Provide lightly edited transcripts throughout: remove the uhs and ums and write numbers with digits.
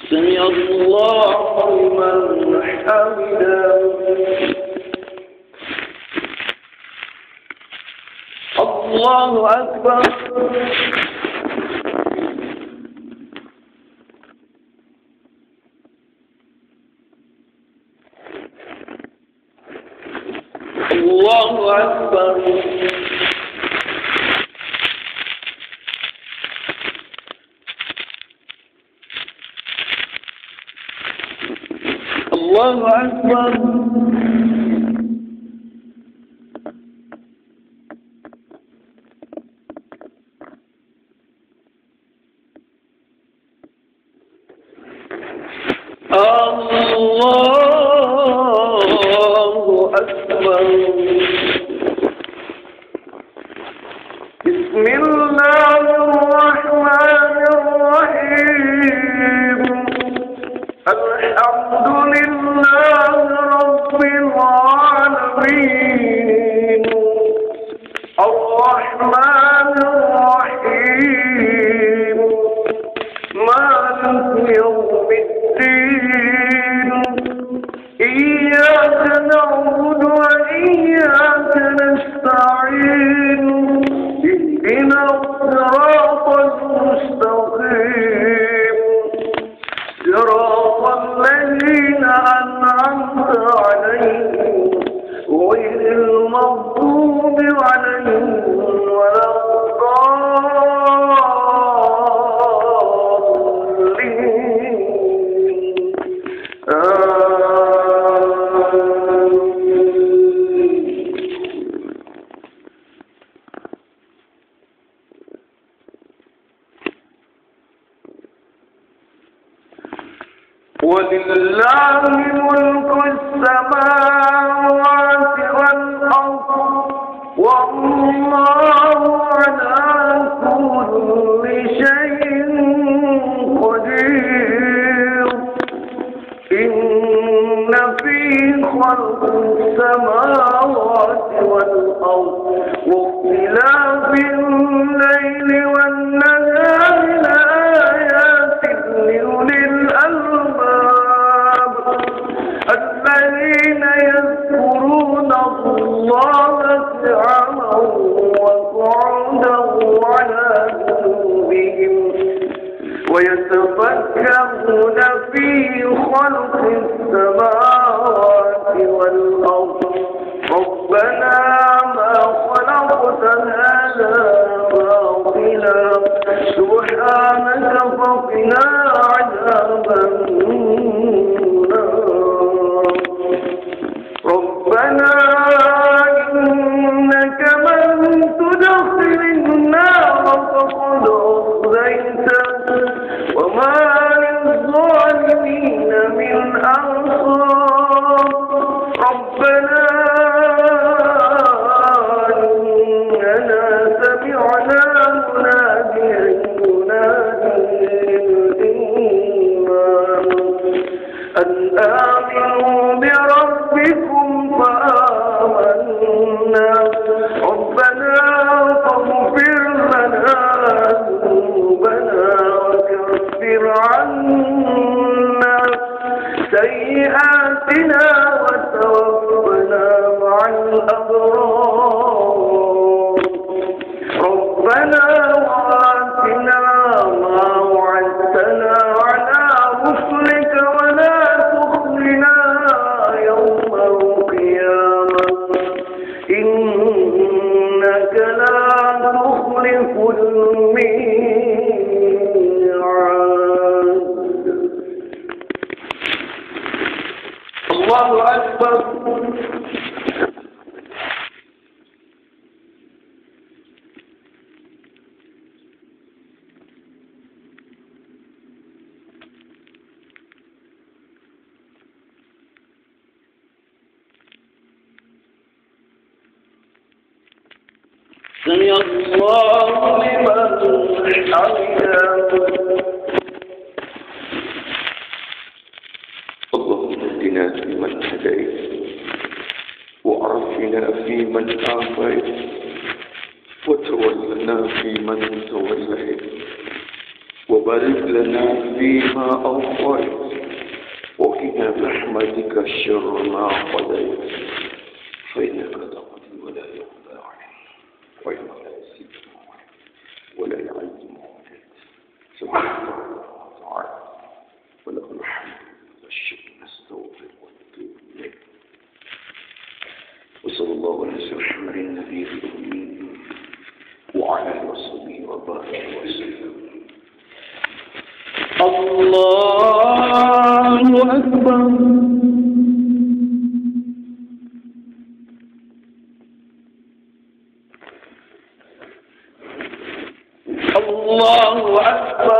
سمع الله لمن حمده الله أكبر الله أكبر الله أكبر الله أكبر بسم الله الرحمن الرحيم الحمد لله رب العالمين الرحمن الرحيم مالك يوم الدين إياك نعبد وإياك نستعين اهدنا الصراط المستقيم صراط الذين أنعمت عليهم غير المغضوب عليهم ولا ولله ملك السماوات والأرض والله على كل شيء قدير إن في خلق السماوات والأرض واختلاف الليل والنهار لآيات لأولي الألباب الذين يذكرون الله قياما وقعودا وعلى جنوبهم ويتفكرون في خلق السماوات والأرض ربنا ما خلقت هذا باطلا سبحانك فقنا عذاب النار ربنا إنك من تدخل النار فقد أخزيته وما للظالمين من أنصار ربنا إننا سمعنا مناديا ينادي للإيمان أن آمنوا بربكم فآمنا ربنا فاغفر لنا ذنوبنا وكفر عنا سيئاتنا وتوفنا مع الأبرار ربنا وآتنا ما وعدتنا على رسلك ولا تخزنا يوم القيامة إنك لا تخلف الميعاد الله أكبر سمع الله لمن حمده. اللهم اهدنا فيمن هديت وعافنا فيمن عافيت وتولنا فيمن توليت وبارك لنا فيما أعطيت وقنا برحمتك شر ما قضيت فإنك تقضي ولا يقضى عليك وإنك لا يزيد ولا يعز عليك سبحانك وتعالى وله الحمد والشكر نستغفر ونتوب إليك وصلى الله على محمد النبي الأمي وعلى آله وصحبه وبارك وسلم. الله أكبر. الله أكبر.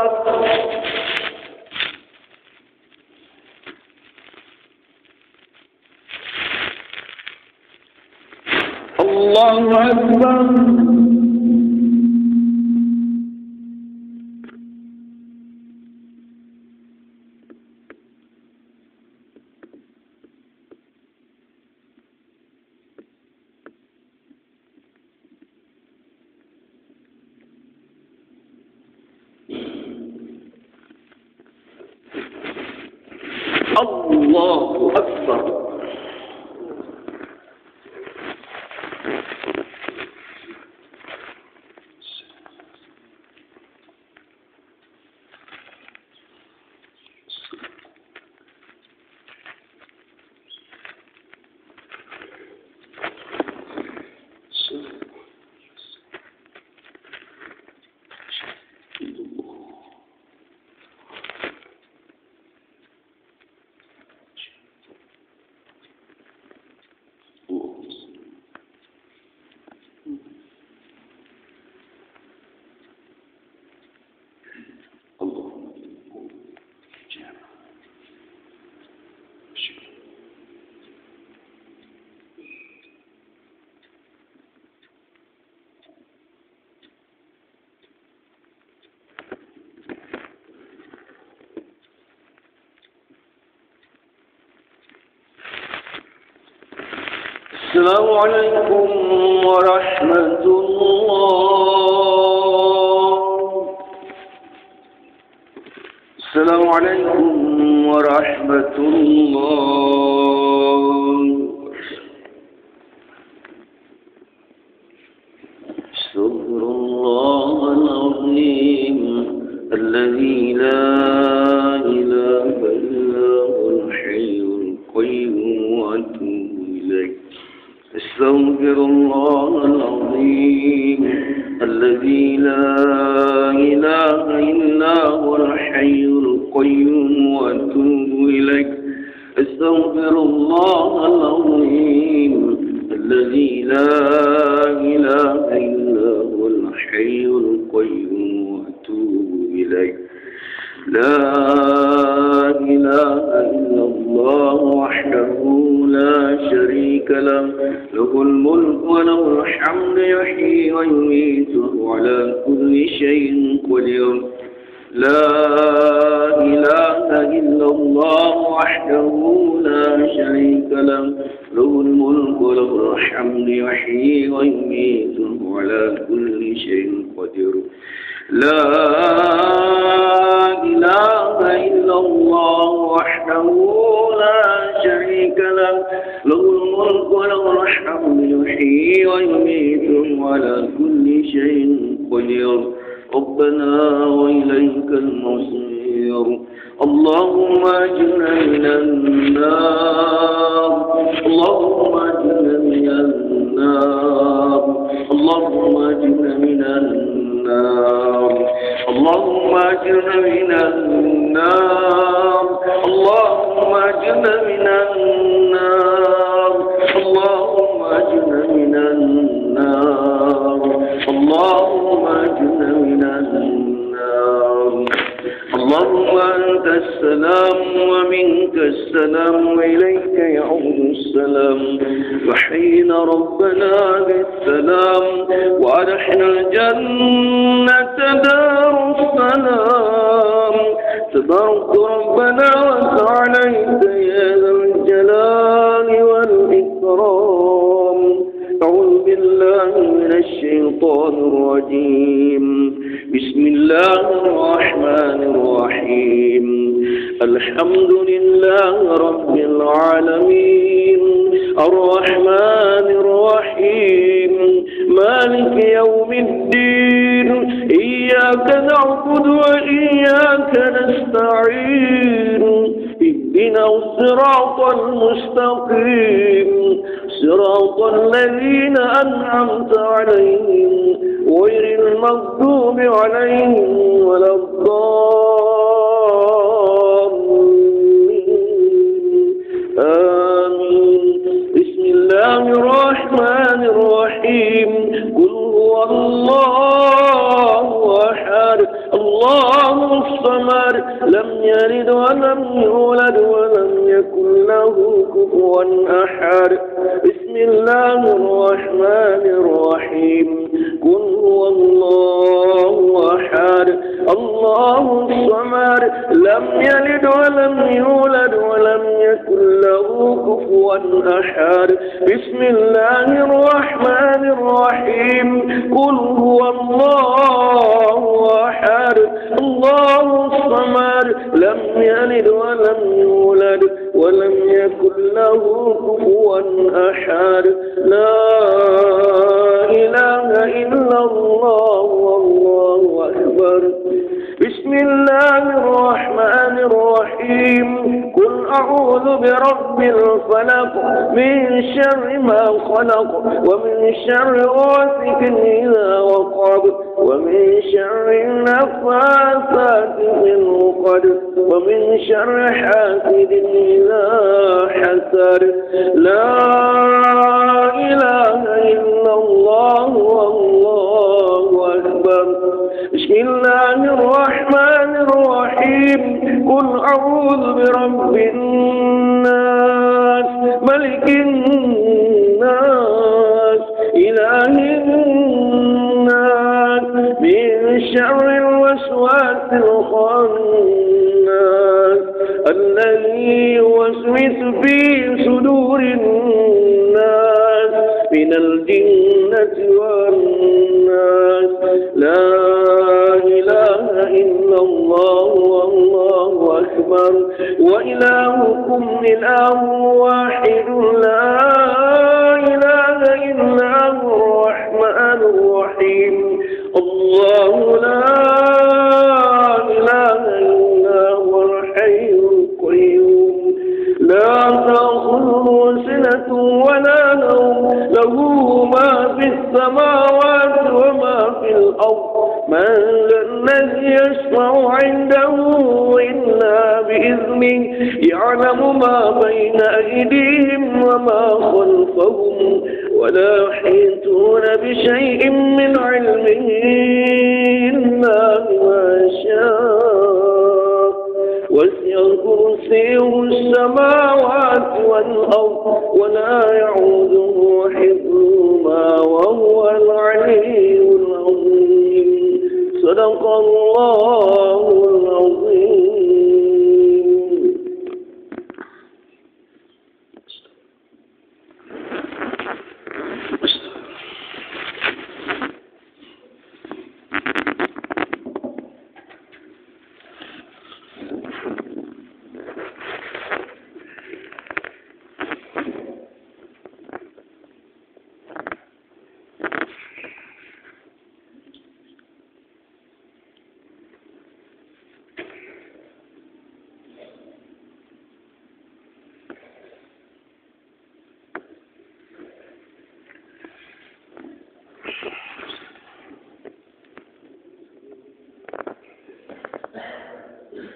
الله أكبر. الله أكبر. السلام عليكم ورحمة الله. السلام عليكم ورحمة الله. استغفر الله العظيم الذي لا إله إلا هو الحي القيوم وأتوب إليه. استغفر الله العظيم الذي لا إله إلا هو الحي القيوم وأتوب إليه. استغفر الله العظيم الذي لا إله إلا هو الحي القيوم وأتوب إليه. لا إله إلا الله وحده لا شريك له له الملك وله الحمد يحيي ويميت وهو على كل شيء قدير. لا إله إلا الله وحده لا شريك له له الملك وله الحمد يحيي ويميت وهو على كل شيء قدير. لا إله إلا الله وحده لا شريك له له الملك وله الحمد يحيي ويميت وهو على كل شيء قدير. ربنا وإليك المصير. اللهم أجرنا من النار. اللهم أجرنا من النار. اللهم أجرنا من النار. اللهم أجرنا من النار. اللهم أجرنا من النار. اللهم أجرنا من النار. اللهم أجرنا من النار. اللهم أنت السلام ومنك السلام وإليك يعود السلام. وحينا ربنا بالسلام وأدخلنا الجنة دار السلام. تبارك ربنا وتعاليت يا ذا الجلال والإكرام. أعوذ بالله من الشيطان الرجيم. بسم الله الرحمن الرحيم. الحمد لله رب العالمين الرحمن الرحيم مالك يوم الدين. إياك نعبد وإياك نستعين. اهدنا الصراط المستقيم صراط الذين أنعمت عليهم غير المغضوب عليهم ولا الضالين. آمين. بسم الله الرحمن الرحيم. قل هو الله أحد الله الصمد لم يلد ولم يولد ولم يكن له كفوا أحد. بسم الله الرحمن الرحيم. قل هو الله أحد الله الصمد لم يلد ولم يولد ولم يكن له كفوا أحد. بسم الله الرحمن الرحيم. قل هو الله أحد الله الصمد لم يلد ولم يولد ولم يكن له كفوا أحد. لا إله إلا الله والله أكبر. بسم الله الرحمن الرحيم. قل أعوذ برب الفلق من شر ما خلق ومن شر غاسق إذا وقب ومن شر النفاثات في العقد ومن شر حاسد إذا حسد. لا إله إلا الله والله أكبر. بسم الله الرحمن الرحيم. قل أعوذ برب الناس ملك الناس إله الناس من شر الوسواس الخناس الذي يوسوس في صدور الناس من الجنة والناس. لا إله إلا الله والله أكبر. وإلهكم إله واحد لا إله إلا هو الرحمن الرحيم. الله لا إله إلا هو الحي القيوم لا تأخذه سنة ولا نوم له ما في السماوات وما في الأرض. من الذي يشفع عنده إلا بإذنه يعلم ما بين أيديهم وما خلفهم ولا يحيطون بشيء من علمه إلا بما شاء. وسع كرسيه السماوات والأرض ولا يعوده حفظهما وهو العلي العظيم. صدق الله العظيم.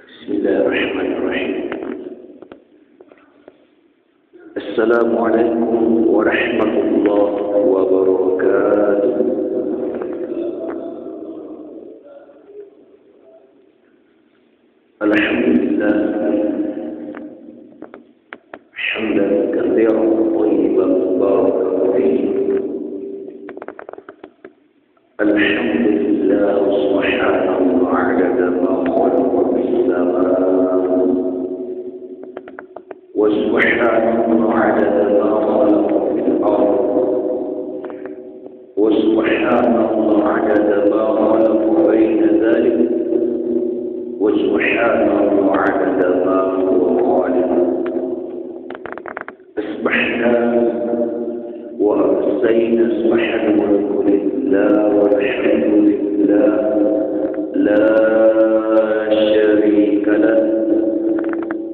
بسم الله الرحمن الرحيم. السلام عليكم ورحمة الله وبركاته. الحمد لله وسبحانه عدد ما هو خالق. أسبحنا وأمسينا أصبح الملك لله والحمد لله لا شريك له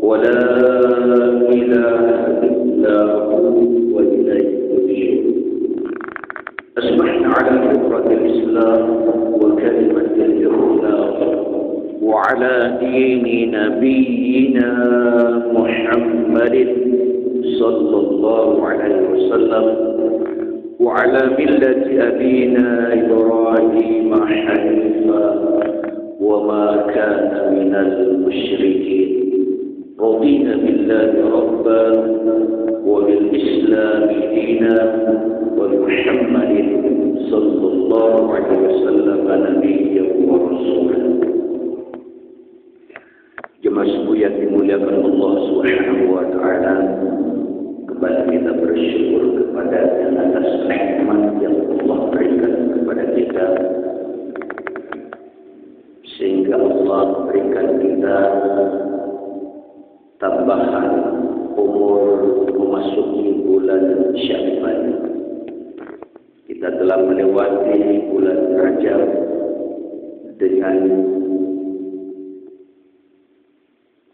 ولا إله إلا هو وإليه النشور. أصبحنا على فطرة الإسلام وكلمة الإخلاص وعلى دين نبينا محمد صلى الله عليه وسلم وعلى ملة أبينا إبراهيم حنيفا وما كان من المشركين. رضينا بالله ربا وبالإسلام دينا وبمحمد صلى الله عليه وسلم نبيا ورسولا. Jemaah subuh yang dimuliakan Allah Subhanahu wa taala, kembali kita bersyukur kepada atas nikmat yang Allah berikan kepada kita, sehingga Allah berikan kita tambahan umur memasuki bulan Syawal. Kita telah melewati bulan Rajab dengan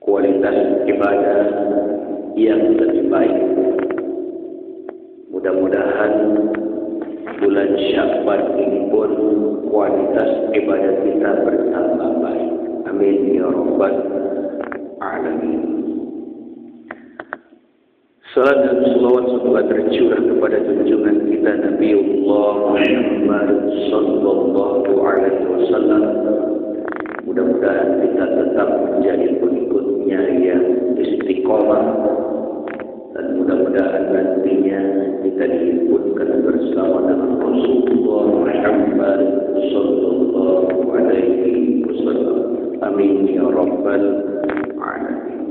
kualitas ibadah yang lebih baik. Mudah-mudahan bulan Syawal ini pun kualitas ibadah kita bertambah baik. Amin ya rabbal alamin. Salam dan salawat semoga tercurah kepada junjungan kita Nabiullah Muhammad sallallahu alaihi wasallam. Mudah-mudahan kita tetap menjadi pengikutnya yang istiqomah, dan mudah-mudahan nantinya kita dihimpunkan bersama dengan Rasulullah Muhammad sallallahu alaihi wasallam. Amin ya rabbal alamin.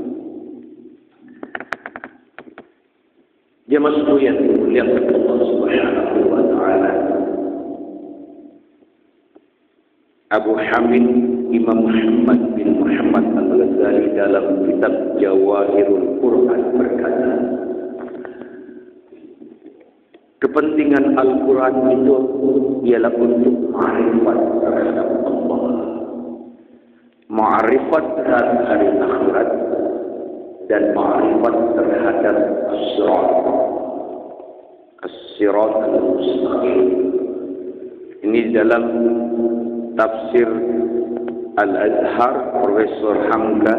Jemaah subuh yang dimuliakan Allah Subhanahu wa taala, Abu Hamid Imam Muhammad bin Muhammad Al-Ghazali dalam kitab Jawahirul Quran berkata, kepentingan Al-Quran itu ialah untuk ma'rifat terhadap Allah, ma'rifat terhadap hari akhirat, dan ma'rifat terhadap as-sirat al-mustaqim. Ini dalam tafsir Al-Azhar Profesor Hamka,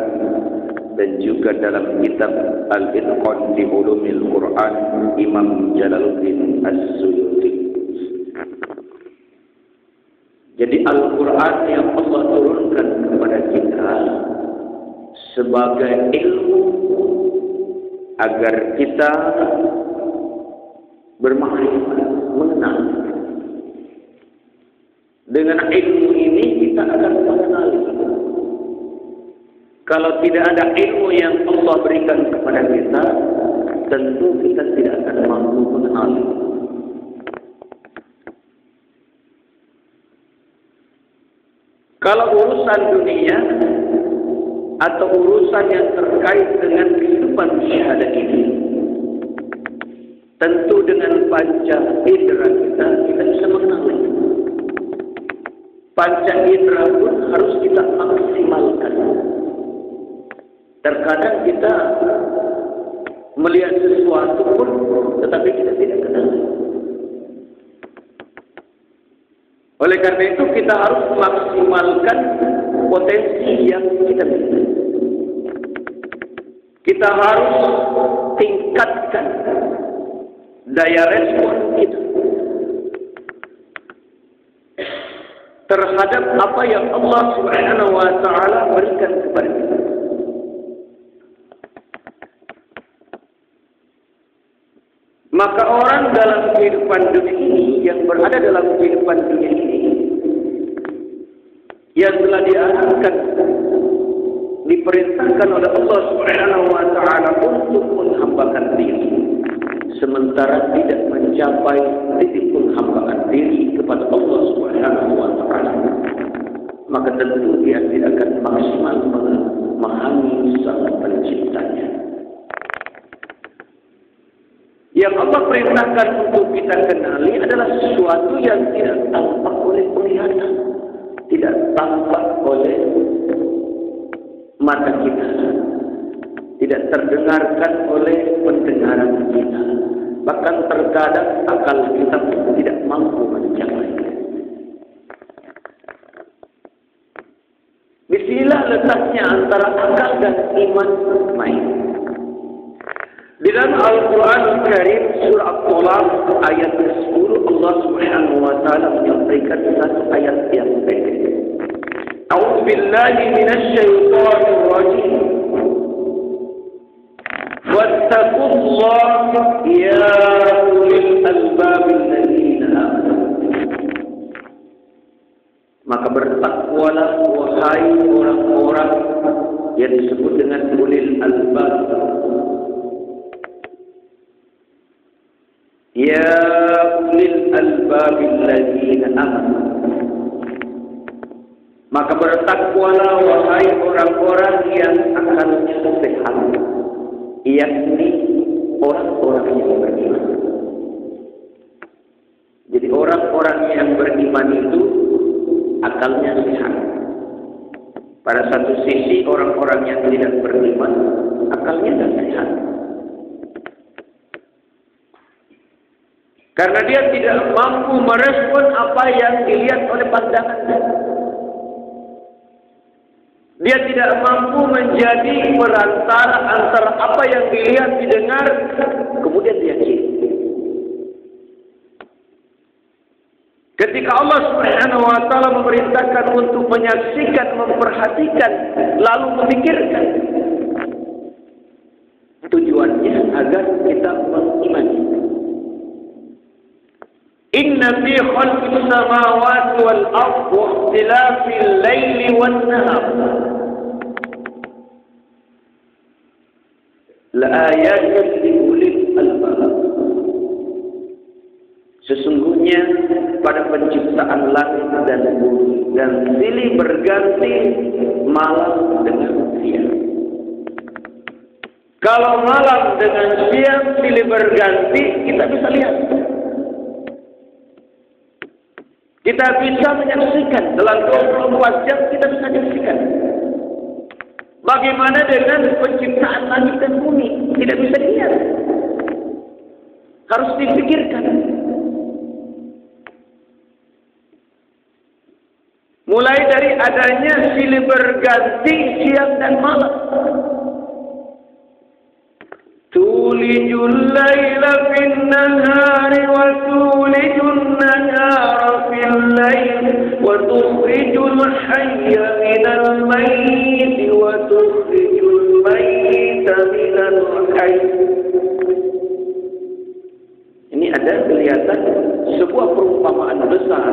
dan juga dalam kitab Al-Itqan di Ulumil Quran Imam Jalaluddin As-Suyuti. Jadi Al-Quran yang Allah turunkan kepada kita sebagai ilmu agar kita bermakrifat, mengenal. Dengan ilmu ini kita akan mengenali. Kalau tidak ada ilmu yang Allah berikan kepada kita, tentu kita tidak akan mampu mengenali. Kalau urusan dunia atau urusan yang terkait dengan kehidupan syahadat ini, tentu dengan panca indera kita bisa mengenali. Panca indera pun harus kita maksimalkan. Terkadang kita melihat sesuatu pun, tetapi kita tidak kenal. Oleh karena itu kita harus maksimalkan potensi yang kita miliki. Kita harus tingkatkan daya respon kita terhadap apa yang Allah Subhanahu wa taala berikan kepada kita. Maka orang dalam kehidupan dunia ini, yang berada dalam kehidupan dunia ini, yang telah diarahkan, diperintahkan oleh Allah Subhanahu wa taala untuk menghambakan diri, sementara tidak mencapai titik penghambakan diri kepada Allah Subhanahu wa taala, maka tentu dia tidak akan maksimal memahami sang penciptanya. Yang Allah perintahkan untuk kita kenali adalah sesuatu yang tidak tampak oleh penglihatan, tidak tampak oleh mata kita, tidak terdengarkan oleh pendengaran kita, bahkan terkadang akal kita tidak mampu mencapainya. Disinilah letaknya antara akal dan iman main. Di dalam Al-Quran Al-Karim surah At-Talaq ayat 10 Allah Subhanahu wa taala menyampaikan satu ayat yang pendek. A'udzu billahi minasy syaithanir rajim. Wattaqullaha ya ulil albab alladzina amanu. Maka bertakwalah wahai orang-orang yang disebut dengan ulil albab. Ya ulil albab alladzina amanu. Maka bertakwalah wahai orang-orang yang akalnya sehat, yakni orang-orang yang beriman. Jadi orang-orang yang beriman itu akalnya sehat. Pada satu sisi orang-orang yang tidak beriman akalnya tidak sehat. Karena dia tidak mampu merespon apa yang dilihat oleh pandangannya. Dia tidak mampu menjadi perantara antara apa yang dilihat, didengar, kemudian diyakini. Ketika Allah Subhanahu wa taala memerintahkan untuk menyaksikan, memperhatikan, lalu memikirkan, tujuannya agar kita mengimani. Inna fi khalqis samawati wal ardi wa ikhtilafil laili wan nahar la ayatin li ulil albab. Sesungguhnya pada penciptaan langit dan bumi dan silih berganti malam dengan siang. Kalau malam dengan siang silih berganti, kita bisa lihat. Kita bisa menyaksikan dalam 24 jam, kita bisa menyaksikan. Bagaimana dengan penciptaan langit dan bumi? Tidak bisa dilihat. Harus dipikirkan. Mulai dari adanya silih berganti siang dan malam. Tulijul laila fin nahari wa tulijul nahara fil lail wa tukhrijul hayya minal mayyit wa tukhrijul mayyita minal hayy. Ini ada kelihatan sebuah perumpamaan besar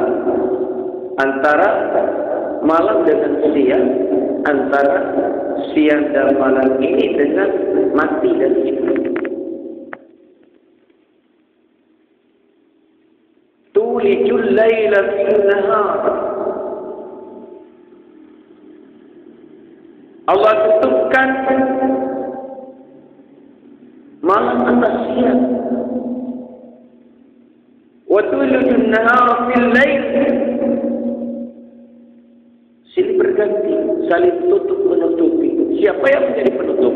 antara malam dengan siang, antara siang dan malam ini dengan mati dan hidup. Tulijul laila fil nahar. Allah tutupkan malam atas siang. Wa tulijul nahar fil lail. Silih berganti, saling tutup menutupi. Siapa yang menjadi penutup?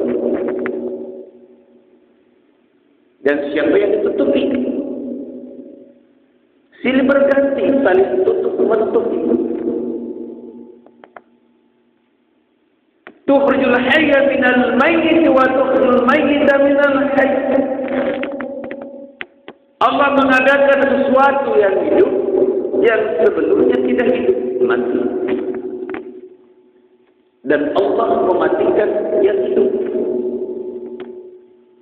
Dan siapa yang ditutupi? Silih berganti, saling tutup menutupi. Tukhrijul hayya minal mayyit wa tukhrijul mayyita minal hayy. Allah mengadakan sesuatu yang hidup yang sebelumnya tidak hidup, mati. Dan Allah mematikan yang hidup.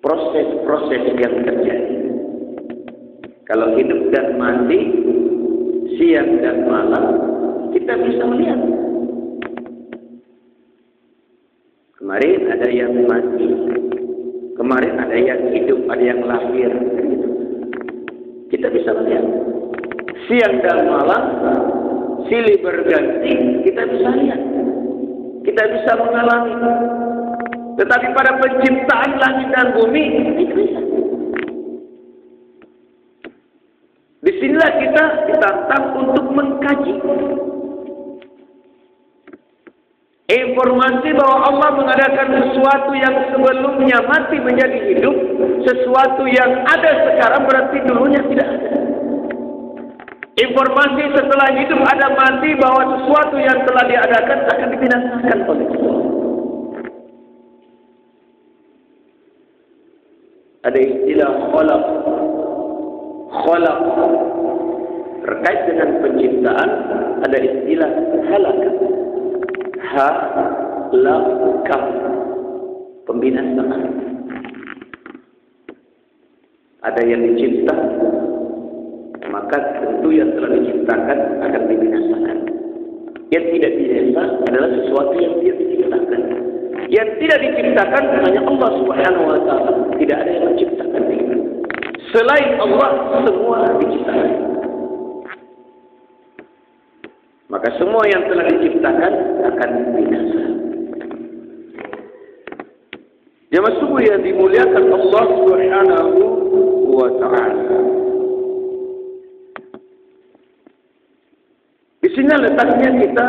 Proses-proses yang terjadi. Kalau hidup dan mati, siang dan malam, kita bisa melihat. Kemarin ada yang mati, kemarin ada yang hidup, ada yang lahir. Kita bisa melihat. Siang dan malam silih berganti, kita bisa lihat, kita bisa mengalami. Tetapi pada penciptaan langit dan bumi, itu bisa. Disinilah kita ditantang untuk mengkaji informasi bahwa Allah mengadakan sesuatu yang sebelumnya mati menjadi hidup, sesuatu yang ada sekarang berarti dulunya tidak ada. Informasi setelah hidup ada mati bahwa sesuatu yang telah diadakan akan dibinasakan oleh Allah. Ada istilah khalaq terkait dengan penciptaan, ada istilah halaka. Halaka, pembinasaan. Ada yang dicipta, maka tentu yang telah diciptakan akan dibinasakan. Yang tidak binasa adalah sesuatu yang tidak diciptakan. Yang tidak diciptakan hanya Allah Subhanahu wa taala. Tidak ada yang menciptakan itu. Selain Allah, semua diciptakan. Maka semua yang telah diciptakan akan binasa. Jemaah subuh yang dimuliakan Allah Subhanahu wa taala. Di sini letaknya kita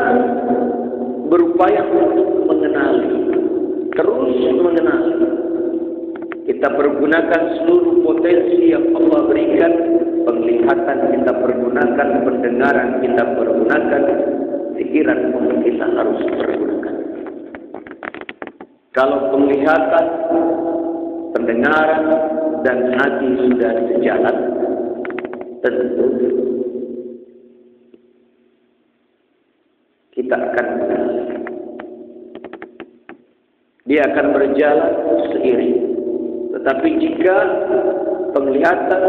berupaya untuk mengenali, terus mengenali. Kita pergunakan seluruh potensi yang Allah berikan. Penglihatan kita pergunakan, pendengaran kita pergunakan, pikiran pun kita harus pergunakan. Kalau penglihatan, pendengaran, dan hati sudah sejalan, tentu kita akan mengenali. Dia akan berjalan seiring. Tetapi jika penglihatan,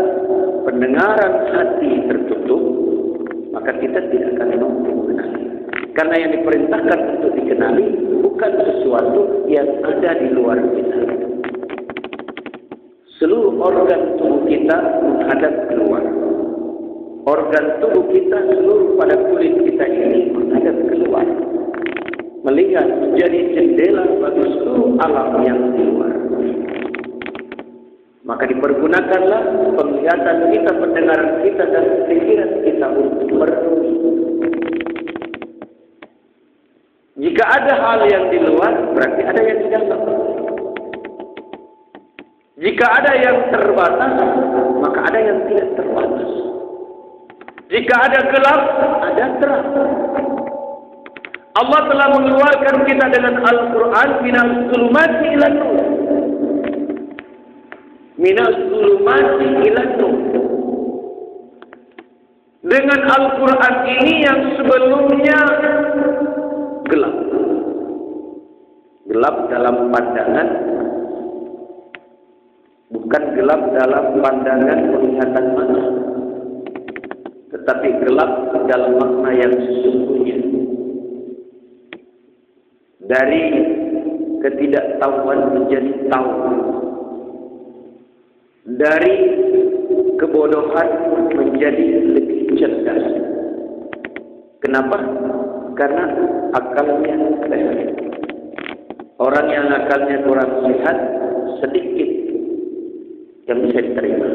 pendengaran, hati tertutup, maka kita tidak akan mampu mengenali. Karena yang diperintahkan untuk dikenali bukan sesuatu yang ada di luar kita. Seluruh organ tubuh kita menghadap keluar. Organ tubuh kita seluruh pada kulit kita ini menghadap keluar. Melihat menjadi jendela bagi seluruh alam yang di luar. Maka dipergunakanlah penglihatan kita, pendengaran kita, dan pikiran kita untuk merenungi. Jika ada hal yang di luar, berarti ada yang di dalam. Jika ada yang terbatas, maka ada yang tidak terbatas. Jika ada gelap, ada terang. Allah telah mengeluarkan kita dengan Al-Quran minal zulumati ilan nur. Minal zulumati ilan nur. Dengan Al-Quran ini yang sebelumnya gelap. Gelap dalam pandangan, bukan gelap dalam pandangan penglihatan mata, tetapi gelap dalam makna yang sesungguhnya. Dari ketidaktahuan menjadi tahu. Dari kebodohan menjadi lebih cerdas. Kenapa? Karena akalnya sehat. Orang yang akalnya kurang sehat, sedikit yang bisa diterima.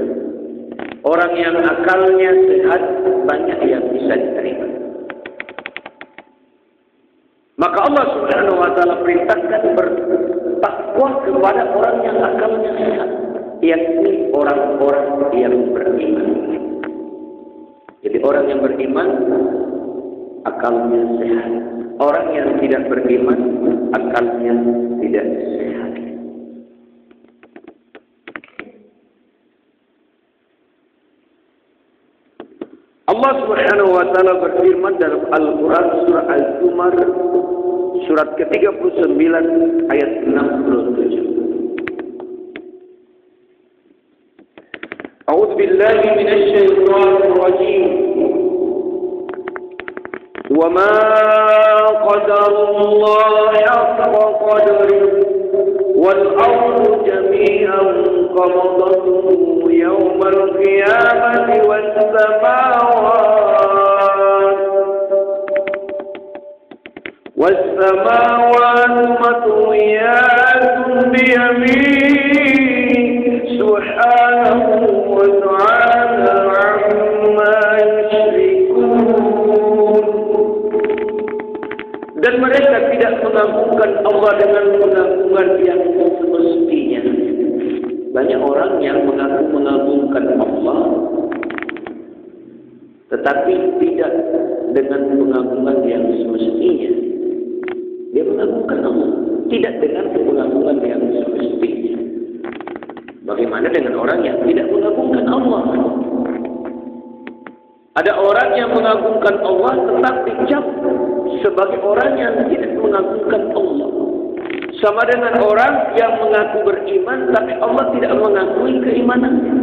Orang yang akalnya sehat, banyak yang bisa diterima. Maka Allah Subhanahu wa taala perintahkan bertakwa kepada orang yang akalnya sehat, yakni orang-orang yang beriman. Jadi orang yang beriman akalnya sehat. Orang yang tidak beriman akalnya tidak sehat. Allah Subhanahu wa taala berfirman dalam Al-Qur'an surah Al-Zumar surat ke-39 ayat 67. A'udzu billahi minasy syaithanir rajim. Wa ma qadarullah haqqa qadrihi wal ardu jami'an qabdatuhu yawmal qiyamati was samawati mengagungkan Allah dengan pengagungan yang semestinya. Banyak orang yang mengagungkan Allah, tetapi tidak dengan pengagungan yang semestinya. Dia mengagungkan Allah, tidak dengan pengagungan yang semestinya. Bagaimana dengan orang yang tidak mengagungkan Allah? Ada orang yang mengagungkan Allah tetapi jauh sebagai orang yang tidak mengagungkan Allah. Sama dengan orang yang mengaku beriman tapi Allah tidak mengakui keimanannya.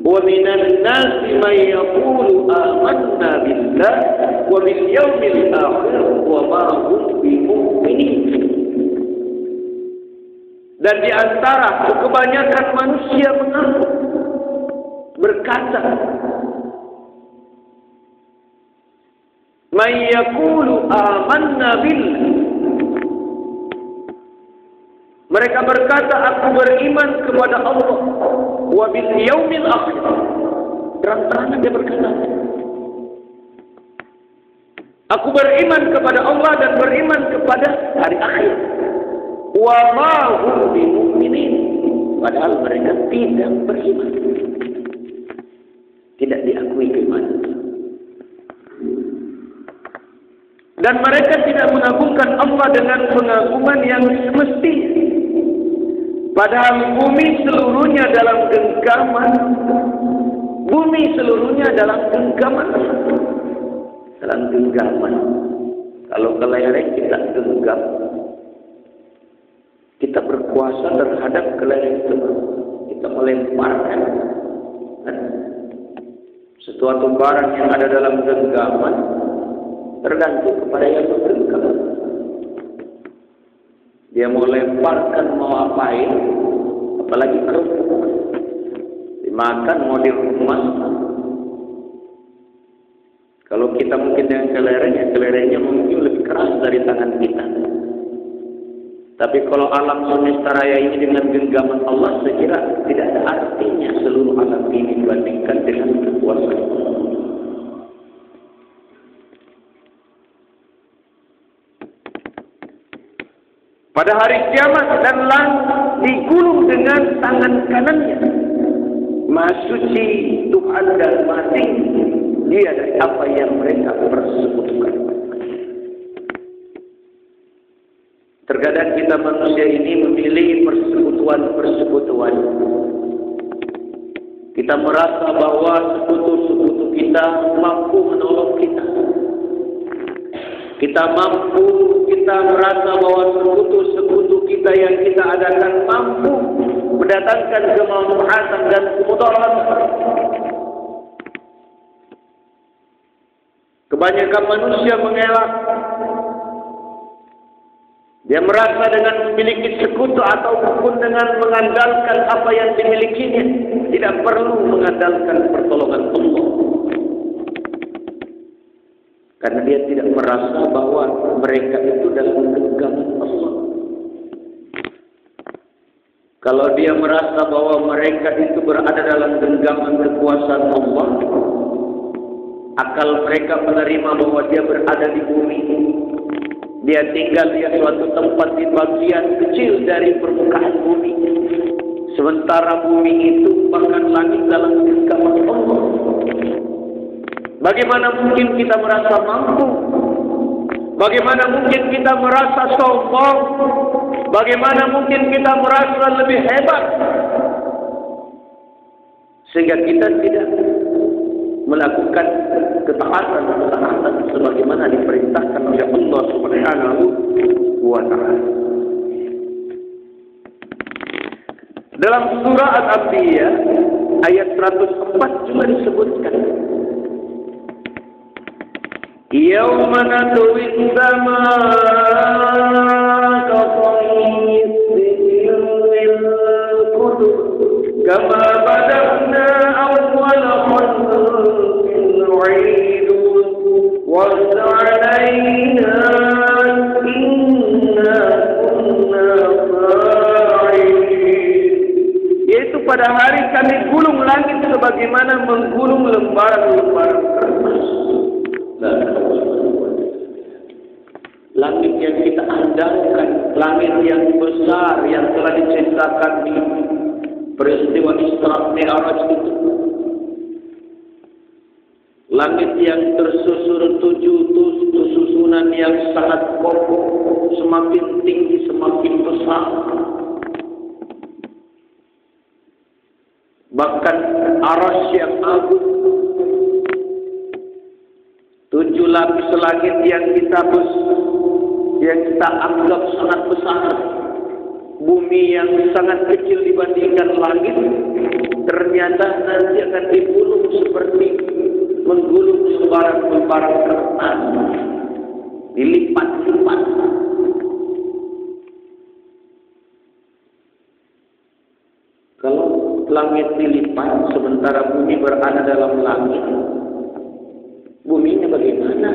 Wa minan nasi may yaqulu amanna billah wa bil yawmil akhir wa ma hum bimu'minin. Dan di antara kebanyakan manusia mengaku berkata, may yaqulu amanna billah. Mereka berkata, aku beriman kepada Allah wa bil yaumil akhir. Terang-terangan dia berkata, aku beriman kepada Allah dan beriman kepada hari akhir. Wa ma hum bimu'minin. Padahal mereka tidak beriman. Tidak diakui keimanan. Dan mereka tidak mengagungkan Allah dengan pengagungan yang semestinya. Padahal bumi seluruhnya dalam genggaman. Bumi seluruhnya dalam genggaman. Dalam genggaman. Kalau kelereng kita genggam, kita berkuasa terhadap kelereng itu. Kita melemparkan sesuatu barang yang ada dalam genggaman, tergantung kepada yang bergenggam. Dia mau lemparkan, mau apain, apalagi kerupuk, dimakan, mau diremas. Kalau kita mungkin dengan kelerengnya mungkin lebih keras dari tangan kita. Tapi kalau alam semesta raya ini dengan genggaman Allah, saya kira tidak ada artinya seluruh alam ini dibandingkan dengan kekuasaan Allah. Pada hari kiamat dan langit digulung dengan tangan kanannya. Maha suci Tuhan dan Maha tinggi Dia dari apa yang mereka persekutukan. Terkadang kita manusia ini memilih persekutuan-persekutuan. Kita merasa bahwa sekutu-sekutu kita mampu menolong kita. Kita merasa bahwa sekutu-sekutu kita yang kita adakan mampu mendatangkan kemanfaatan dan kemudaratan. Kebanyakan manusia mengelak. Dia merasa dengan memiliki sekutu ataupun dengan mengandalkan apa yang dimilikinya, tidak perlu mengandalkan pertolongan Allah. Karena dia tidak merasa bahwa mereka itu dalam genggaman Allah. Kalau dia merasa bahwa mereka itu berada dalam genggaman kekuasaan Allah, akal mereka menerima bahwa dia berada di bumi. Dia tinggal di suatu tempat di bagian kecil dari permukaan bumi. Sementara bumi itu bahkan langit dalam genggaman Allah. Bagaimana mungkin kita merasa mampu? Bagaimana mungkin kita merasa sombong? Bagaimana mungkin kita merasa lebih hebat? Sehingga kita tidak melakukan ketaatan sebagaimana diperintahkan oleh Allah Subhanahu wa ta'ala. Dalam surah Al-Anbiya ayat 104 juga disebutkan, Yawma natwi as-samaa ka-tayyil kutub kama bada'na awwala khalqin nu'idu wa'd 'alaina inna kunna fa'ilin. Yaitu pada hari kami gulung langit sebagaimana menggulung lembaran-lembaran kertas. Langit yang kita andalkan langit yang besar yang telah diceritakan di peristiwa Isra Mi'raj itu. Langit yang tersusun 7 susunan yang sangat kokoh, semakin tinggi semakin besar. Bahkan arasy yang agung, 7 lapis langit yang kita anggap sangat besar, bumi yang sangat kecil dibandingkan langit, ternyata nanti akan digulung seperti menggulung lembaran-lembaran kertas, dilipat-lipat. Kalau langit dilipat sementara bumi berada dalam langit, buminya bagaimana?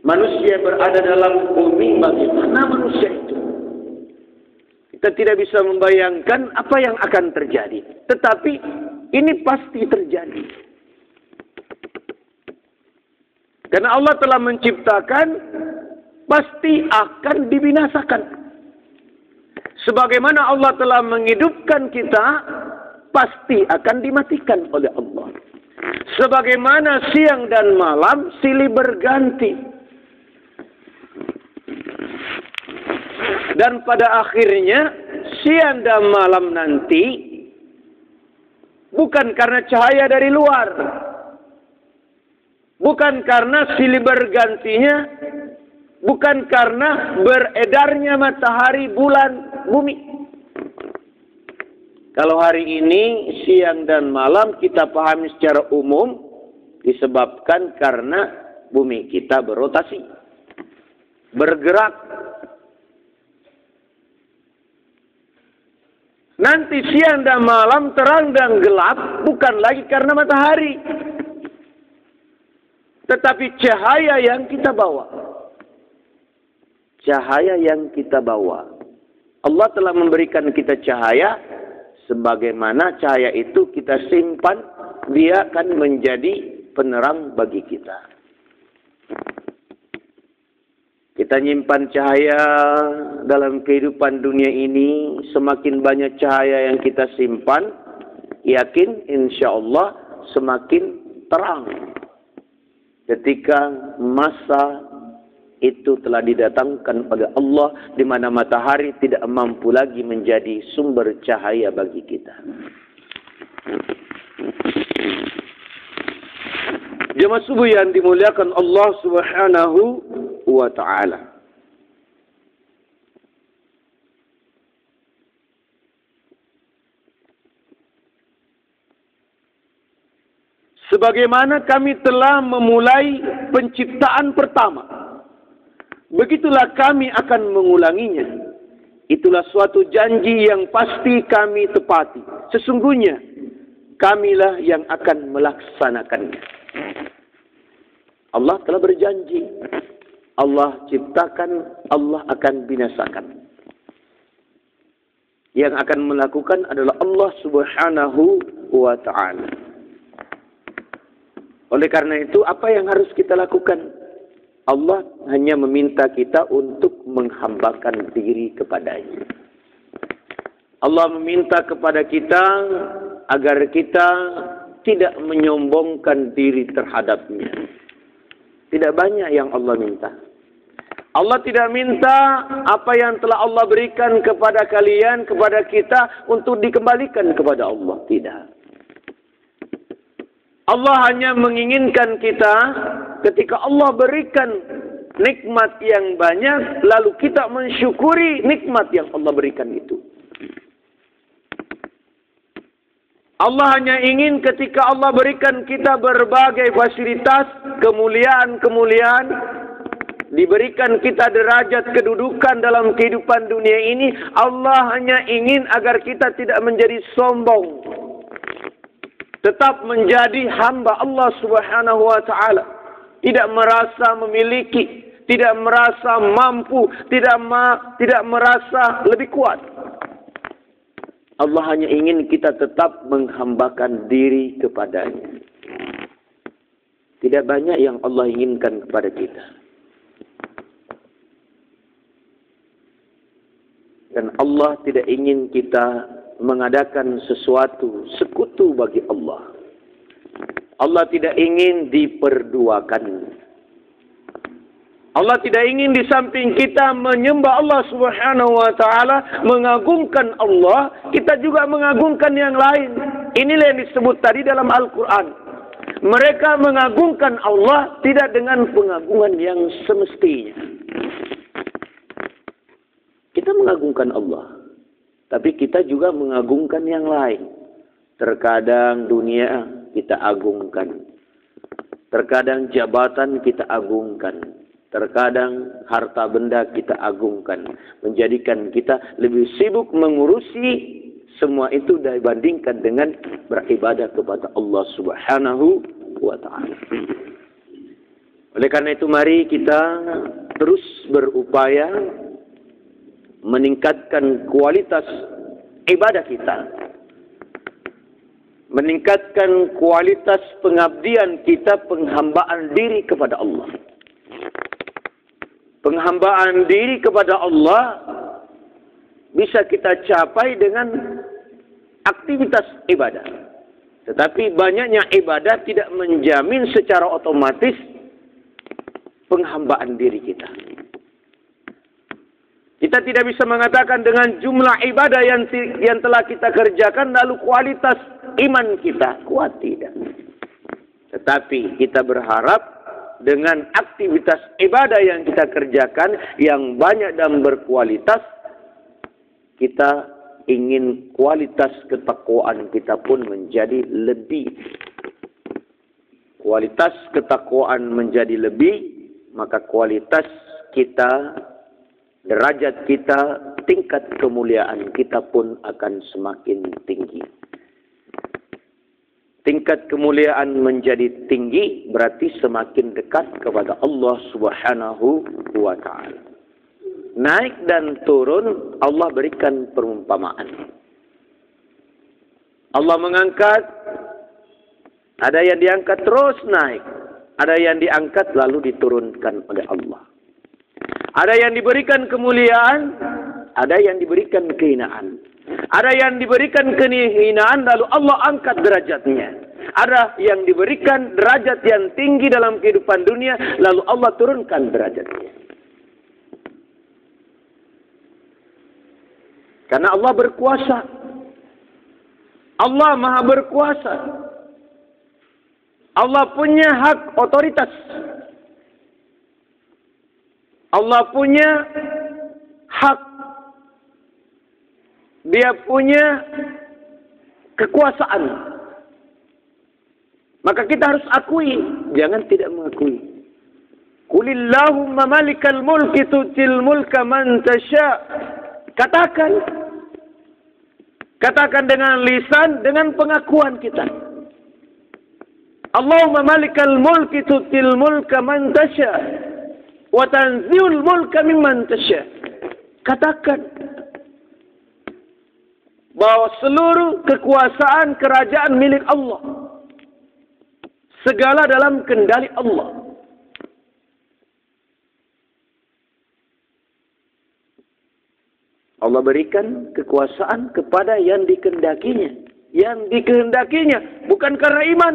Manusia berada dalam bumi, bagaimana manusia itu? Kita tidak bisa membayangkan apa yang akan terjadi. Tetapi ini pasti terjadi. Karena Allah telah menciptakan, pasti akan dibinasakan. Sebagaimana Allah telah menghidupkan kita, pasti akan dimatikan oleh Allah. Sebagaimana siang dan malam silih berganti. Dan pada akhirnya siang dan malam nanti bukan karena cahaya dari luar, bukan karena silih bergantinya, bukan karena beredarnya matahari, bulan, bumi. Kalau hari ini siang dan malam kita pahami secara umum disebabkan karena bumi kita berotasi, bergerak. Nanti siang dan malam, terang dan gelap, bukan lagi karena matahari, tetapi cahaya yang kita bawa. Cahaya yang kita bawa. Allah telah memberikan kita cahaya, sebagaimana cahaya itu kita simpan, dia akan menjadi penerang bagi kita. Kita nyimpan cahaya dalam kehidupan dunia ini, semakin banyak cahaya yang kita simpan, yakin insya Allah semakin terang. Ketika masa itu telah didatangkan oleh Allah, di mana matahari tidak mampu lagi menjadi sumber cahaya bagi kita. Jemaah subuh yang dimuliakan Allah Subhanahu wa ta'ala. Sebagaimana kami telah memulai penciptaan pertama, begitulah kami akan mengulanginya. Itulah suatu janji yang pasti kami tepati. Sesungguhnya kamilah yang akan melaksanakannya. Allah telah berjanji. Allah ciptakan, Allah akan binasakan. Yang akan melakukan adalah Allah Subhanahu wa ta'ala. Oleh karena itu, apa yang harus kita lakukan? Allah hanya meminta kita untuk menghambakan diri kepadanya. Allah meminta kepada kita agar kita tidak menyombongkan diri terhadapnya. Tidak banyak yang Allah minta. Allah tidak minta apa yang telah Allah berikan kepada kalian, kepada kita, untuk dikembalikan kepada Allah. Tidak. Allah hanya menginginkan kita, ketika Allah berikan nikmat yang banyak, lalu kita mensyukuri nikmat yang Allah berikan itu. Allah hanya ingin ketika Allah berikan kita berbagai fasilitas, kemuliaan-kemuliaan, diberikan kita derajat kedudukan dalam kehidupan dunia ini, Allah hanya ingin agar kita tidak menjadi sombong, tetap menjadi hamba Allah Subhanahu wa ta'ala, tidak merasa memiliki, tidak merasa mampu, tidak merasa lebih kuat. Allah hanya ingin kita tetap menghambakan diri kepadanya. Tidak banyak yang Allah inginkan kepada kita. Dan Allah tidak ingin kita mengadakan sesuatu sekutu bagi Allah. Allah tidak ingin diperduakan. Allah tidak ingin di samping kita menyembah Allah Subhanahu wa taala, mengagungkan Allah, kita juga mengagungkan yang lain. Inilah yang disebut tadi dalam Al-Qur'an. Mereka mengagungkan Allah tidak dengan pengagungan yang semestinya. Kita mengagungkan Allah, tapi kita juga mengagungkan yang lain. Terkadang dunia kita agungkan, terkadang jabatan kita agungkan, terkadang harta benda kita agungkan, menjadikan kita lebih sibuk mengurusi semua itu dibandingkan dengan beribadah kepada Allah Subhanahu wa taala. Oleh karena itu mari kita terus berupaya meningkatkan kualitas ibadah kita, meningkatkan kualitas pengabdian kita, penghambaan diri kepada Allah. Penghambaan diri kepada Allah bisa kita capai dengan aktivitas ibadah. Tetapi banyaknya ibadah tidak menjamin secara otomatis penghambaan diri kita. Kita tidak bisa mengatakan dengan jumlah ibadah yang telah kita kerjakan lalu kualitas iman kita kuat, tidak. Tetapi kita berharap dengan aktivitas ibadah yang kita kerjakan yang banyak dan berkualitas, kita ingin kualitas ketakwaan kita pun menjadi lebih. Kualitas ketakwaan menjadi lebih, maka kualitas kita, derajat kita, tingkat kemuliaan kita pun akan semakin tinggi. Tingkat kemuliaan menjadi tinggi berarti semakin dekat kepada Allah Subhanahu wa taala. Naik dan turun Allah berikan perumpamaan. Allah mengangkat, ada yang diangkat terus naik, ada yang diangkat lalu diturunkan oleh Allah. Ada yang diberikan kemuliaan, ada yang diberikan kehinaan. Ada yang diberikan kehinaan lalu Allah angkat derajatnya. Ada yang diberikan derajat yang tinggi dalam kehidupan dunia lalu Allah turunkan derajatnya. Karena Allah berkuasa. Allah Maha berkuasa. Allah punya hak otoritas. Allah punya hak. Dia punya kekuasaan. Maka kita harus akui, jangan tidak mengakui. Qulillahumma malikal mulki tu'til mulka man tasya. Katakan dengan lisan, dengan pengakuan kita. Allahumma malikal mulki tu'til mulka man tasya wa tanzi'ul mulka mimman tasya. Katakan bahwa seluruh kekuasaan kerajaan milik Allah. Segala dalam kendali Allah. Allah berikan kekuasaan kepada yang dikehendakinya. Yang dikehendakinya bukan karena iman.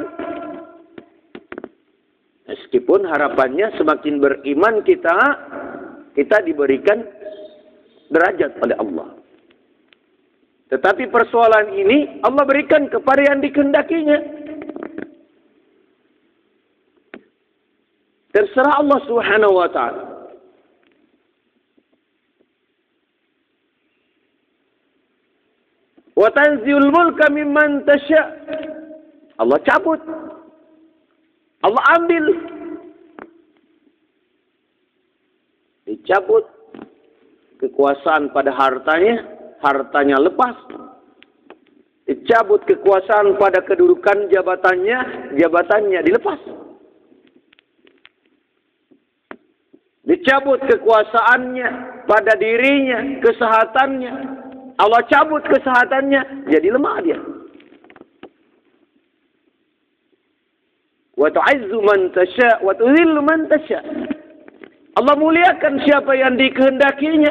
Meskipun harapannya semakin beriman kita diberikan derajat oleh Allah. Tetapi persoalan ini Allah berikan kepada yang dikehendakinya. Terserah Allah Subhanahu wa taala. Wa tanzi'ul mulka mimman tasya. Allah cabut. Allah ambil. Dicabut kekuasaan pada hartanya, hartanya lepas. Dicabut kekuasaan pada kedudukan jabatannya, jabatannya dilepas. Dicabut kekuasaannya pada dirinya, kesehatannya. Allah cabut kesehatannya, jadi lemah dia. Wa tu'izzu man tasya wa tudhillu man tasya. Allah muliakan siapa yang dikehendakinya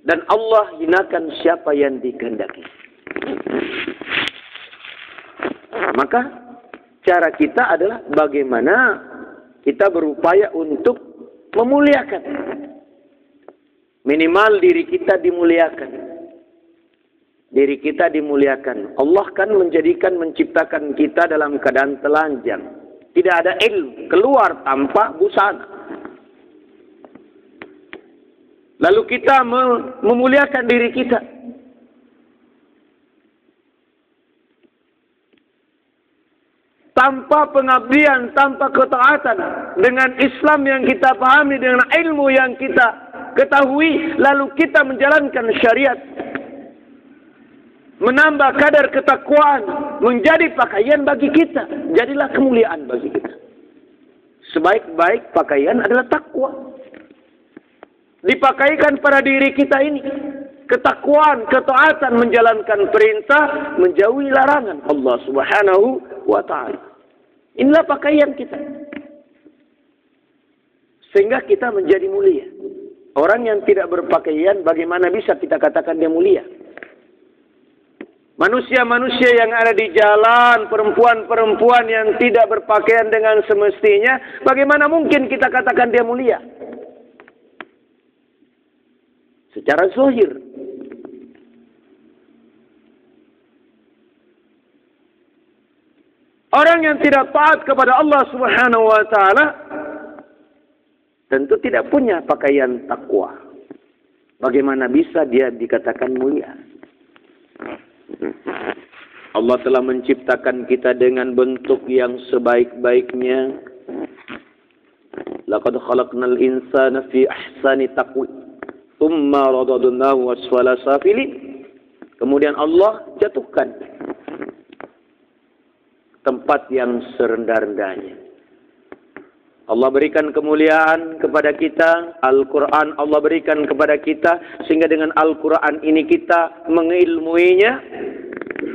Dan Allah hinakan siapa yang dikehendaki. Maka cara kita adalah bagaimana kita berupaya untuk memuliakan. Minimal diri kita dimuliakan. Diri kita dimuliakan. Allah kan menciptakan kita dalam keadaan telanjang. Tidak ada ilmu, keluar tanpa busana. Lalu kita memuliakan diri kita. Tanpa pengabdian, tanpa ketaatan. Dengan Islam yang kita pahami, dengan ilmu yang kita ketahui. Lalu kita menjalankan syariat. Menambah kadar ketakwaan. Menjadi pakaian bagi kita. Jadilah kemuliaan bagi kita. Sebaik-baik pakaian adalah takwa. Dipakaikan pada diri kita ini. Ketakwaan, ketaatan, menjalankan perintah, menjauhi larangan Allah Subhanahu wa ta'ala. Inilah pakaian kita. Sehingga kita menjadi mulia. Orang yang tidak berpakaian, bagaimana bisa kita katakan dia mulia? Manusia-manusia yang ada di jalan, perempuan-perempuan yang tidak berpakaian dengan semestinya, bagaimana mungkin kita katakan dia mulia? Secara zahir. Orang yang tidak taat kepada Allah Subhanahu wa ta'ala tentu tidak punya pakaian takwa. Bagaimana bisa dia dikatakan mulia? Allah telah menciptakan kita dengan bentuk yang sebaik-baiknya. Laqad khalaqnal insana fi ahsani taqwim. Tsumma radadnahu asfala safilin. Kemudian Allah jatuhkan tempat yang serendah-rendahnya. Allah berikan kemuliaan kepada kita. Al-Quran Allah berikan kepada kita. Sehingga dengan Al-Quran ini kita mengilmuinya.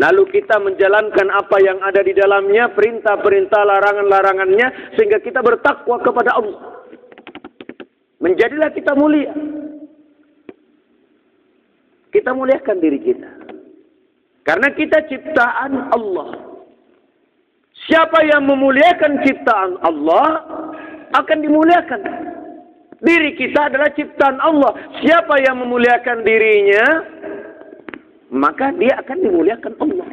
Lalu kita menjalankan apa yang ada di dalamnya. Perintah-perintah, larangan-larangannya. Sehingga kita bertakwa kepada Allah. Menjadilah kita mulia. Kita muliakan diri kita. Karena kita ciptaan Allah. Siapa yang memuliakan ciptaan Allah akan dimuliakan. Diri kita adalah ciptaan Allah. Siapa yang memuliakan dirinya, maka dia akan dimuliakan Allah.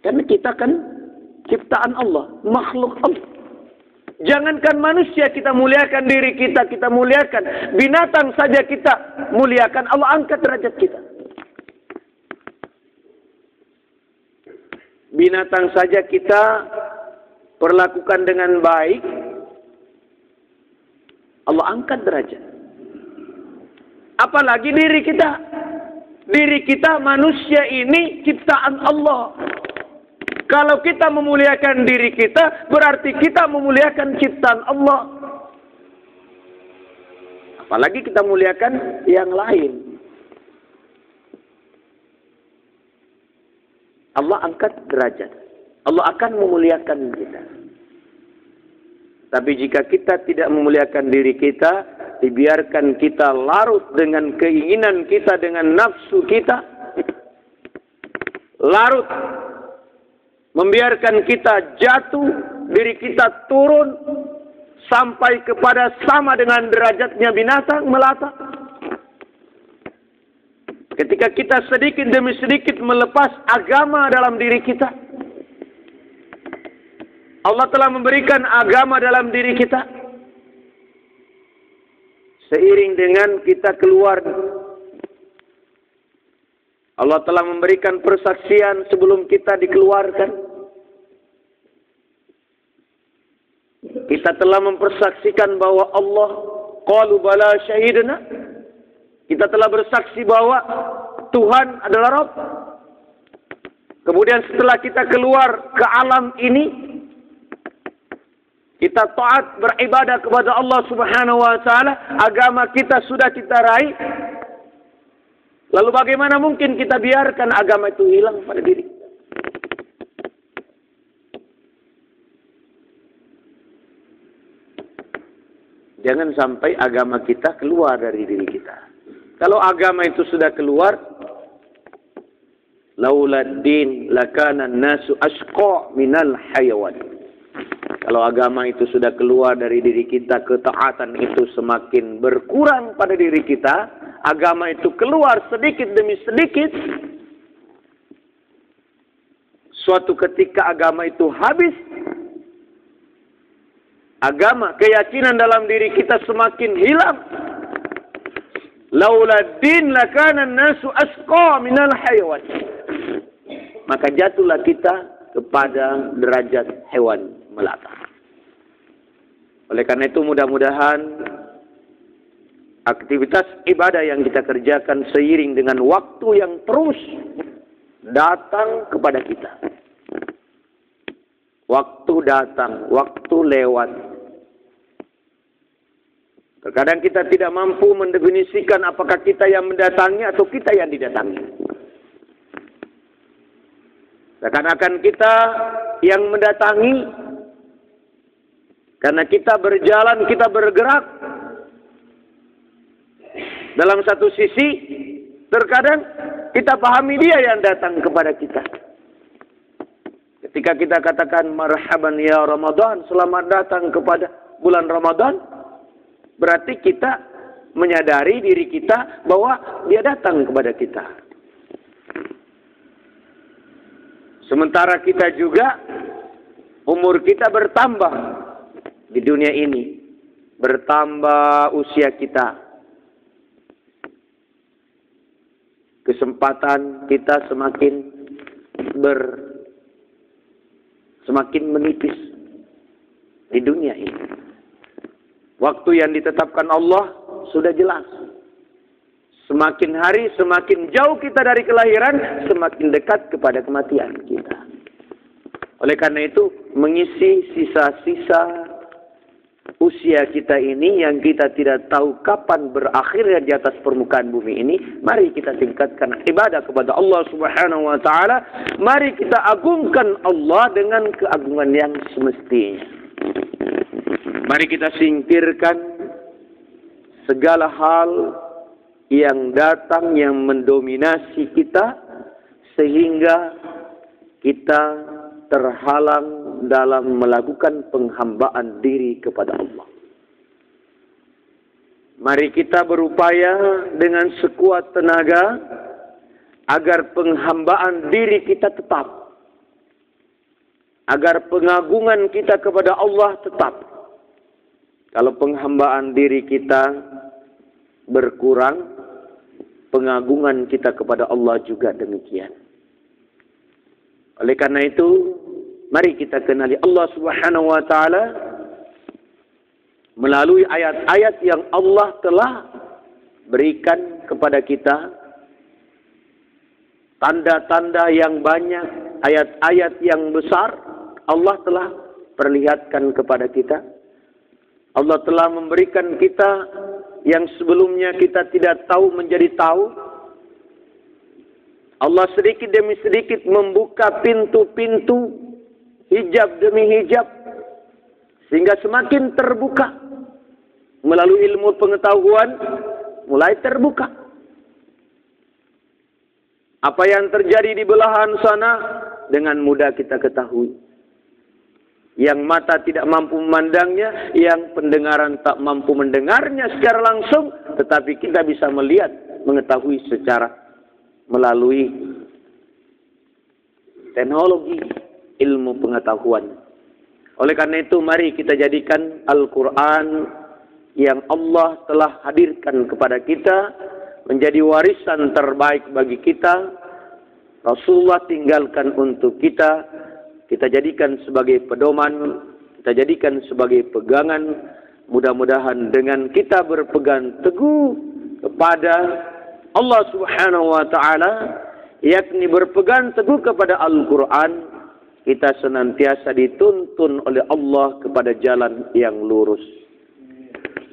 Karena kita kan ciptaan Allah, makhluk Allah. Jangankan manusia kita muliakan diri kita, kita muliakan. Binatang saja kita muliakan, Allah angkat derajat kita. Binatang saja kita perlakukan dengan baik, Allah angkat derajat. Apalagi diri kita. Diri kita manusia ini ciptaan Allah. Kalau kita memuliakan diri kita, berarti kita memuliakan ciptaan Allah. Apalagi kita muliakan yang lain. Allah angkat derajat. Allah akan memuliakan kita. Tapi jika kita tidak memuliakan diri kita, dibiarkan kita larut dengan keinginan kita, dengan nafsu kita, larut, membiarkan kita jatuh, diri kita turun, sampai kepada sama dengan derajatnya binatang melata. Ketika kita sedikit demi sedikit melepas agama dalam diri kita, Allah telah memberikan agama dalam diri kita. Seiring dengan kita keluar, Allah telah memberikan persaksian sebelum kita dikeluarkan. Kita telah mempersaksikan bahwa Allah qalu bala syahidna. Kita telah bersaksi bahwa Tuhan adalah Rabb. Kemudian setelah kita keluar ke alam ini, kita taat beribadah kepada Allah Subhanahu wa ta'ala. Agama kita sudah kita raih. Lalu bagaimana mungkin kita biarkan agama itu hilang pada diri? Jangan sampai agama kita keluar dari diri kita. Kalau agama itu sudah keluar, laulad din lakana nasu asqa minal hayawan. Kalau agama itu sudah keluar dari diri kita, ketaatan itu semakin berkurang pada diri kita. Agama itu keluar sedikit demi sedikit. Suatu ketika agama itu habis. Agama, keyakinan dalam diri kita semakin hilang. Laula din lakana nasu asqa minal hayawan. Maka jatuhlah kita kepada derajat hewan melata. Oleh karena itu mudah-mudahan aktivitas ibadah yang kita kerjakan seiring dengan waktu yang terus datang kepada kita. Waktu datang, waktu lewat. Terkadang kita tidak mampu mendefinisikan apakah kita yang mendatangi atau kita yang didatangi. Seakan-akan kita yang mendatangi, karena kita berjalan, kita bergerak. Dalam satu sisi, terkadang kita pahami dia yang datang kepada kita. Ketika kita katakan marhaban ya Ramadan, selamat datang kepada bulan Ramadan, berarti kita menyadari diri kita bahwa dia datang kepada kita. Sementara kita juga umur kita bertambah di dunia ini, bertambah usia kita. Kesempatan kita semakin menipis di dunia ini. Waktu yang ditetapkan Allah sudah jelas. Semakin hari, semakin jauh kita dari kelahiran, semakin dekat kepada kematian kita. Oleh karena itu, mengisi sisa-sisa usia kita ini yang kita tidak tahu kapan berakhirnya di atas permukaan bumi ini, mari kita tingkatkan ibadah kepada Allah Subhanahu wa taala. Mari kita agungkan Allah dengan keagungan yang semestinya. Mari kita singkirkan segala hal yang datang yang mendominasi kita sehingga kita terhalang dalam melakukan penghambaan diri kepada Allah. Mari kita berupaya dengan sekuat tenaga agar penghambaan diri kita tetap. Agar pengagungan kita kepada Allah tetap. Kalau penghambaan diri kita berkurang, pengagungan kita kepada Allah juga demikian. Oleh karena itu, mari kita kenali Allah Subhanahu wa taala melalui ayat-ayat yang Allah telah berikan kepada kita. Tanda-tanda yang banyak, ayat-ayat yang besar Allah telah perlihatkan kepada kita. Allah telah memberikan kita yang sebelumnya kita tidak tahu menjadi tahu. Allah sedikit demi sedikit membuka pintu-pintu, hijab demi hijab, sehingga semakin terbuka. Melalui ilmu pengetahuan, mulai terbuka. Apa yang terjadi di belahan sana, dengan mudah kita ketahui. Yang mata tidak mampu memandangnya, yang pendengaran tak mampu mendengarnya secara langsung, tetapi kita bisa melihat, mengetahui secara melalui teknologi ilmu pengetahuan. Oleh karena itu, mari kita jadikan Al-Quran yang Allah telah hadirkan kepada kita menjadi warisan terbaik bagi kita. Rasulullah tinggalkan untuk kita. Kita jadikan sebagai pedoman, kita jadikan sebagai pegangan. Mudah-mudahan dengan kita berpegang teguh kepada Allah Subhanahu wa taala, yakni berpegang teguh kepada Al-Quran, kita senantiasa dituntun oleh Allah kepada jalan yang lurus.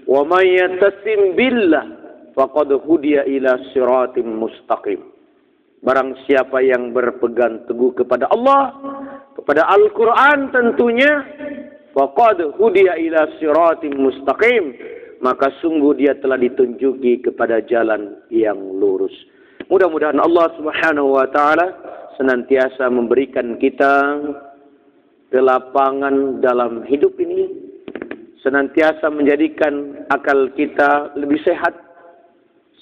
Wa may yattasim billah faqad hudiya ila siratim mustaqim. Barang siapa yang berpegang teguh kepada Allah, kepada Al-Quran tentunya, faqad hudiya ila siratim mustaqim, maka sungguh dia telah ditunjuki kepada jalan yang lurus. Mudah-mudahan Allah Subhanahu wa taala senantiasa memberikan kita kelapangan dalam hidup ini, senantiasa menjadikan akal kita lebih sehat,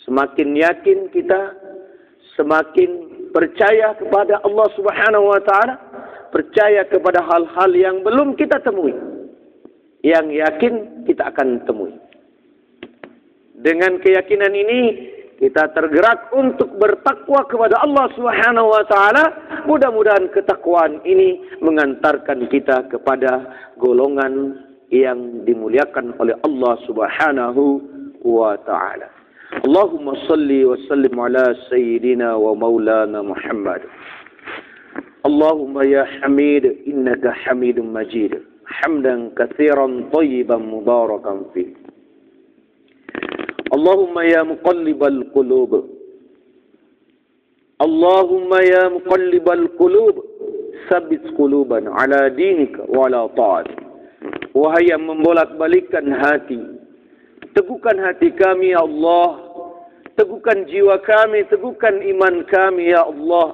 semakin yakin kita, semakin percaya kepada Allah Subhanahu wa taala, percaya kepada hal-hal yang belum kita temui, yang yakin kita akan temui. Dengan keyakinan ini kita tergerak untuk bertakwa kepada Allah Subhanahu wa taala. Mudah-mudahan ketakwaan ini mengantarkan kita kepada golongan yang dimuliakan oleh Allah Subhanahu wa taala. Allahumma salli wa sallim ala sayyidina wa maulana Muhammad. Allahumma ya Hamid innaka Hamidum Majid. Hamdan katsiran thayyiban mubarakan fihi. Allahumma ya muqallibal qulub. Allahumma ya muqallibal qulub, tsabbit quluban ala dinika wa ala ta'atik. Wahai yang membolak-balikkan hati, teguhkan hati kami ya Allah, teguhkan jiwa kami, teguhkan iman kami ya Allah,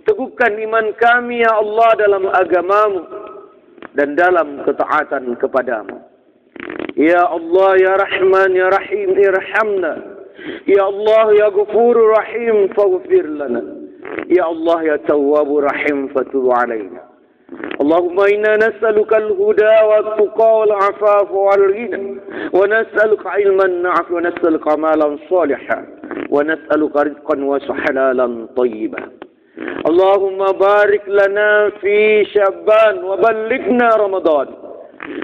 teguhkan iman kami ya Allah dalam agamamu dan dalam ketaatan kepadamu. Ya Allah, ya Rahman, ya Rahim, irhamna. Ya Allah, ya Ghafurur Rahim, faghfir lana. Ya Allah, ya Tawwabur Rahim, fatub alaina. Allahumma inna nas'aluka al-huda wat-tuqa wal-'afafa wal-ghina, wa nas'aluka 'ilman nafi', wa nas'aluka 'amalan shalihan, wa nas'aluka rizqan wa halalan tayyiban. Allahumma barik lana fi Sya'ban wa ballighna Ramadan.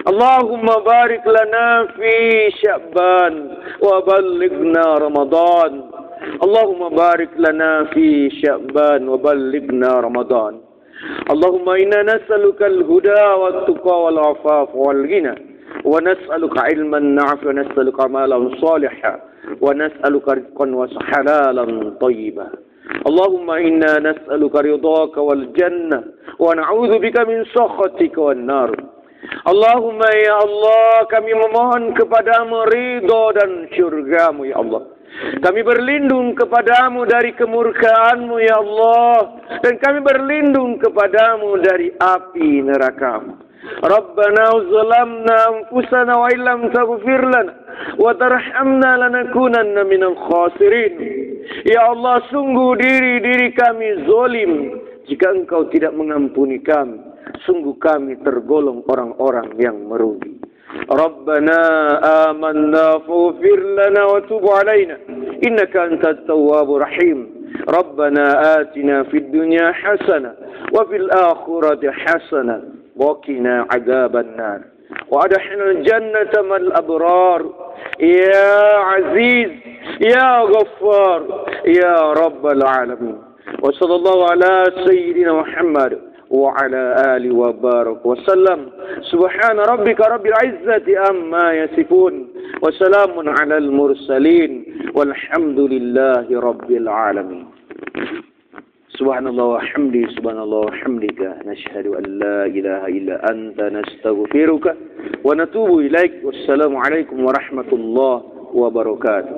Allahumma barik lana fi Sya'ban wa ballighna Ramadan. Allahumma barik lana fi Sya'ban wa ballighna Ramadan. Allahumma inna nas'aluka al-huda wat-tuqa wal-'afafa wal-ghina, wa nas'aluka 'ilman nafi', wa nas'aluka 'amalan shalihan, wa nas'aluka rizqan wa halalan tayyiban. Allahumma inna nas'aluka ridhaka wal jannah, wa na'udzu bika min sakhatika wan nar. Allahumma ya Allah, kami memohon kepadamu ridha dan syurgamu ya Allah. Kami berlindung kepadamu dari kemurkaanmu ya Allah, dan kami berlindung kepadamu dari api neraka-Mu. Rabbana zalamna anfusana wa illam taghfir lana wa tarhamna lanakunanna minal khasirin. Ya Allah, sungguh diri kami zalim. Jika Engkau tidak mengampuni kami, sungguh kami tergolong orang-orang yang merugi. Rabbana amanna faghfir lana wa tub alaina innaka antat tawwabur rahim. Rabbana atina fid dunya hasanah wa fil akhirati hasanah wa qina adzaban nar wa adkhilna jannata mal abrar. Ya Aziz, ya Ghaffar, ya Rabbal alamin. Wa sallallahu ala sayyidina Muhammad wa ala alihi wa barak wa sallam. Subhana rabbika rabbil izzati amma yasifun wa salamun ala al mursalin walhamdulillahi rabbil alamin. Subhanallah wa hamdi, subhanallah wa hamdika, nashhadu an la ilaha illa anta, nastaghfiruka wa natubu ilaik. Wassalamu alaikum warahmatullahi wabarakatuh.